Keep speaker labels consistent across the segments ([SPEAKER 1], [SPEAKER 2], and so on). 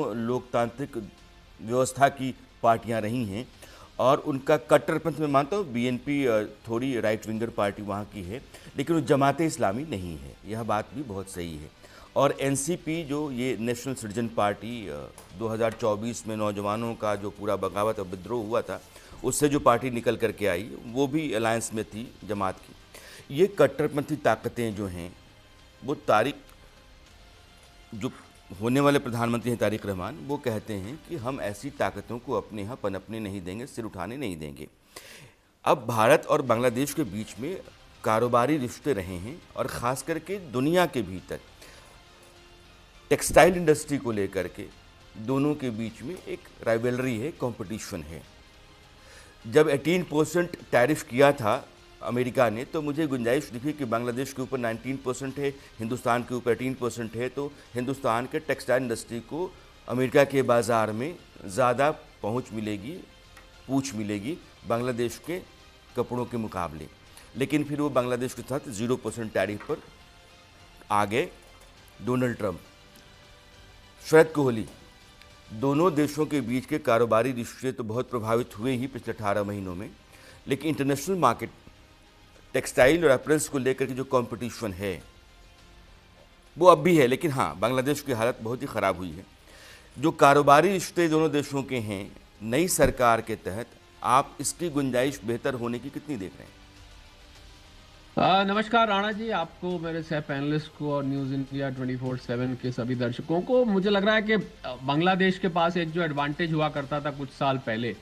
[SPEAKER 1] लोकतांत्रिक व्यवस्था की पार्टियां रही हैं और उनका कट्टरपंथ मैं मानता हूँ। बीएनपी थोड़ी राइट विंगर पार्टी वहाँ की है, लेकिन वो जमाते इस्लामी नहीं है, यह बात भी बहुत सही है। और एनसीपी जो ये नेशनल सिटीजन पार्टी 2024 में नौजवानों का जो पूरा बगावत और विद्रोह हुआ था, उससे जो पार्टी निकल करके आई वो भी अलायंस में थी जमात की। ये कट्टरपंथी ताकतें जो हैं वो तारिक जो होने वाले प्रधानमंत्री हैं तारिक रहमान, वो कहते हैं कि हम ऐसी ताकतों को अपने यहाँ पनपने नहीं देंगे, सिर उठाने नहीं देंगे। अब भारत और बांग्लादेश के बीच में कारोबारी रिश्ते रहे हैं और ख़ास करके दुनिया के भीतर टेक्सटाइल इंडस्ट्री को लेकर के दोनों के बीच में एक राइवलरी है, कंपटीशन है। जब 18% टैरिफ किया था अमेरिका ने, तो मुझे गुंजाइश दिखी कि बांग्लादेश के ऊपर 19% है, हिंदुस्तान के ऊपर 18% है, तो हिंदुस्तान के टेक्सटाइल इंडस्ट्री को अमेरिका के बाज़ार में ज़्यादा पहुंच मिलेगी, पूछ मिलेगी बांग्लादेश के कपड़ों के मुकाबले। लेकिन फिर वो बांग्लादेश के साथ 0% टैरिफ पर आ गए डोनाल्ड ट्रंप, शरद कोहली। दोनों देशों के बीच के कारोबारी रिश्ते तो बहुत प्रभावित हुए ही पिछले 18 महीनों में, लेकिन इंटरनेशनल मार्केट टेक्सटाइल और अपरेल्स को लेकर के जो कंपटीशन है वो अब भी है। लेकिन हाँ, बांग्लादेश की हालत बहुत ही ख़राब हुई है। जो कारोबारी रिश्ते दोनों देशों के हैं, नई सरकार के तहत आप इसकी गुंजाइश बेहतर होने की कितनी देख रहे हैं?
[SPEAKER 2] नमस्कार राणा जी, आपको, मेरे सह पैनलिस्ट को और न्यूज़ इंडिया 24/7 के सभी दर्शकों को। मुझे लग रहा है कि बांग्लादेश के पास एक जो एडवांटेज हुआ करता था कुछ साल पहले,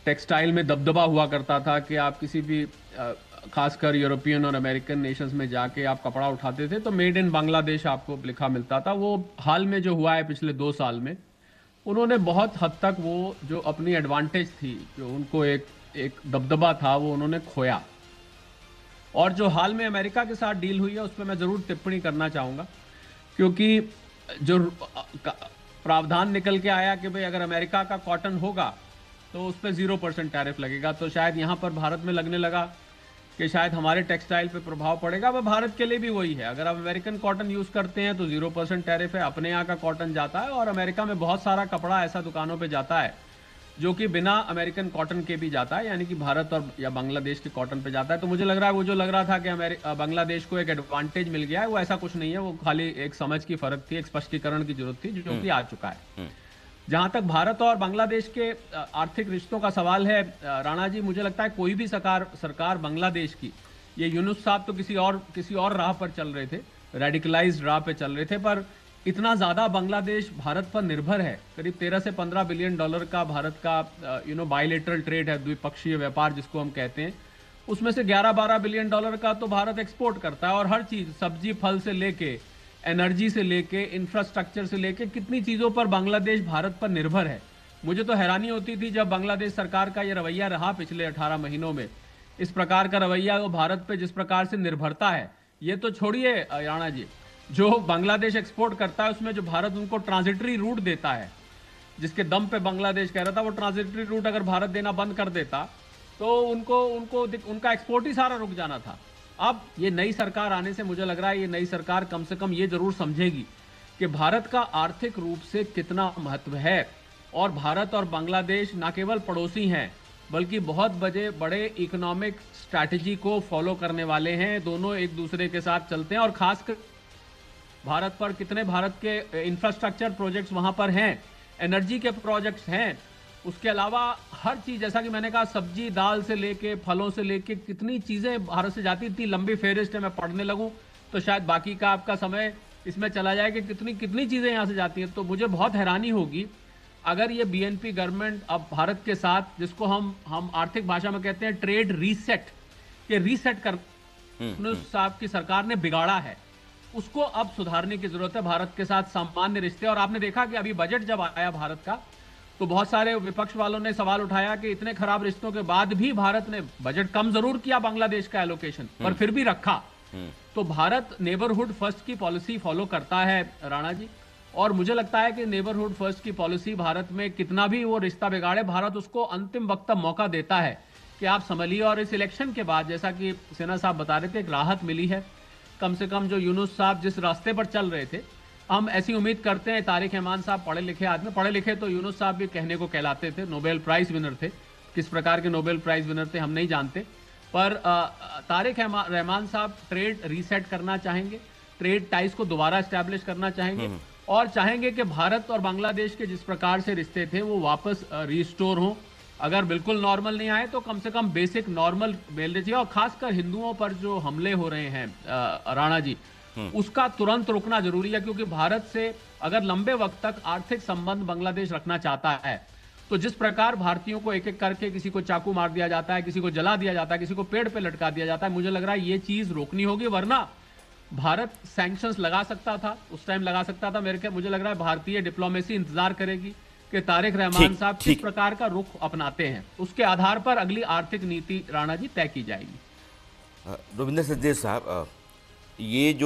[SPEAKER 2] टेक्सटाइल में दबदबा हुआ करता था कि आप किसी भी खासकर यूरोपियन और अमेरिकन नेशंस में जाके आप कपड़ा उठाते थे तो मेड इन बांग्लादेश आपको लिखा मिलता था। वो हाल में जो हुआ है पिछले 2 साल में, उन्होंने बहुत हद तक वो जो अपनी एडवांटेज थी, जो उनको एक दबदबा था, वो उन्होंने खोया। और जो हाल में अमेरिका के साथ डील हुई है उस पर मैं ज़रूर टिप्पणी करना चाहूँगा, क्योंकि जो प्रावधान निकल के आया कि भाई अगर अमेरिका का कॉटन होगा तो उस पर 0% टैरिफ लगेगा, तो शायद यहाँ पर भारत में लगने लगा कि शायद हमारे टेक्सटाइल पे प्रभाव पड़ेगा। वह भारत के लिए भी वही है, अगर आप अमेरिकन कॉटन यूज़ करते हैं तो 0% टैरिफ है, अपने यहाँ का कॉटन जाता है। और अमेरिका में बहुत सारा कपड़ा ऐसा दुकानों पर जाता है जो कि बिना अमेरिकन कॉटन के भी जाता है, यानी कि भारत और या बांग्लादेश के कॉटन पे जाता है। तो मुझे लग रहा है वो जो लग रहा था कि बांग्लादेश को एक एडवांटेज मिल गया है, वो ऐसा कुछ नहीं है। वो खाली एक समझ की फर्क थी, एक स्पष्टीकरण की जरूरत थी, जो कि आ चुका है। जहां तक भारत और बांग्लादेश के आर्थिक रिश्तों का सवाल है राणा जी, मुझे लगता है कोई भी सरकार बांग्लादेश की, ये यूनुस साहब तो किसी और राह पर चल रहे थे, रेडिकलाइज्ड राह पे चल रहे थे, पर इतना ज़्यादा बांग्लादेश भारत पर निर्भर है। करीब 13 से 15 बिलियन डॉलर का भारत का बायलेटरल ट्रेड है, द्विपक्षीय व्यापार जिसको हम कहते हैं। उसमें से 11-12 बिलियन डॉलर का तो भारत एक्सपोर्ट करता है, और हर चीज़, सब्जी फल से लेके, एनर्जी से लेके, इंफ्रास्ट्रक्चर से लेके, कितनी चीज़ों पर बांग्लादेश भारत पर निर्भर है। मुझे तो हैरानी होती थी जब बांग्लादेश सरकार का ये रवैया रहा पिछले 18 महीनों में, इस प्रकार का रवैया वो भारत पे जिस प्रकार से निर्भरता है। ये तो छोड़िए राणा जी, जो बांग्लादेश एक्सपोर्ट करता है उसमें जो भारत उनको ट्रांजिटरी रूट देता है, जिसके दम पे बांग्लादेश कह रहा था, वो ट्रांजिटरी रूट अगर भारत देना बंद कर देता तो उनका एक्सपोर्ट ही सारा रुक जाना था। अब ये नई सरकार आने से मुझे लग रहा है ये नई सरकार कम से कम ये जरूर समझेगी कि भारत का आर्थिक रूप से कितना महत्व है, और भारत और बांग्लादेश ना केवल पड़ोसी हैं बल्कि बहुत बड़े इकोनॉमिक स्ट्रैटेजी को फॉलो करने वाले हैं। दोनों एक दूसरे के साथ चलते हैं, और खासकर भारत पर कितने भारत के इंफ्रास्ट्रक्चर प्रोजेक्ट्स वहां पर हैं, एनर्जी के प्रोजेक्ट्स हैं। उसके अलावा हर चीज़, जैसा कि मैंने कहा, सब्जी दाल से लेके, फलों से लेके, कितनी चीज़ें भारत से जाती। इतनी लंबी फेहरिस्त है, मैं पढ़ने लगूं तो शायद बाकी का आपका समय इसमें चला जाए कि कितनी चीज़ें यहाँ से जाती हैं। तो मुझे बहुत हैरानी होगी अगर ये बीएनपी गवर्नमेंट अब भारत के साथ, जिसको हम आर्थिक भाषा में कहते हैं ट्रेड रीसेट, ये रीसेट कर साहब की सरकार ने बिगाड़ा है, उसको अब सुधारने की जरूरत है। भारत के साथ सामान्य रिश्ते, और आपने देखा कि अभी बजट जब आया भारत का, तो बहुत सारे विपक्ष वालों ने सवाल उठाया कि इतने खराब रिश्तों के बाद भी भारत ने बजट कम जरूर किया बांग्लादेश का एलोकेशन, पर फिर भी रखा। तो भारत नेबरहुड फर्स्ट की पॉलिसी फॉलो करता है राणा जी, और मुझे लगता है कि नेबरहुड फर्स्ट की पॉलिसी भारत में कितना भी वो रिश्ता बिगाड़े, भारत उसको अंतिम वक्त तक मौका देता है कि आप संभलिए। और इस इलेक्शन के बाद, जैसा कि सिन्हा साहब बता रहे थे, एक राहत मिली है। कम से कम जो यूनुस साहब जिस रास्ते पर चल रहे थे, हम ऐसी उम्मीद करते हैं। तारिक रहमान साहब पढ़े लिखे आदमी, पढ़े लिखे तो यूनुस साहब भी कहने को कहलाते थे, नोबेल प्राइज विनर थे। किस प्रकार के नोबेल प्राइज विनर थे हम नहीं जानते, पर तारिक रहमान साहब ट्रेड रीसेट करना चाहेंगे, ट्रेड टाइज को दोबारा स्टैब्लिश करना चाहेंगे, और चाहेंगे कि भारत और बांग्लादेश के जिस प्रकार से रिश्ते थे वो वापस रिस्टोर हों। अगर बिल्कुल नॉर्मल नहीं आए तो कम से कम बेसिक नॉर्मल मिलने चाहिए। और खासकर हिंदुओं पर जो हमले हो रहे हैं राणा जी, उसका तुरंत रुकना जरूरी है, क्योंकि भारत से अगर लंबे वक्त तक आर्थिक संबंध बांग्लादेश रखना चाहता है तो जिस प्रकार भारतीयों को एक एक करके किसी को चाकू मार दिया जाता है, किसी को जला दिया जाता है, किसी को पेड़ पे लटका दिया जाता है, मुझे लग रहा है ये चीज रोकनी होगी। वरना भारत सैंक्शंस लगा सकता था, उस टाइम लगा सकता था। मुझे लग रहा है भारतीय डिप्लोमेसी इंतजार करेगी कि तारिक रहमान साहब किस प्रकार का रुख अपनाते हैं, उसके आधार पर अगली आर्थिक नीति राणा जी तय की जाएगी।
[SPEAKER 1] रविंद्र सचदेव साहब, ये जो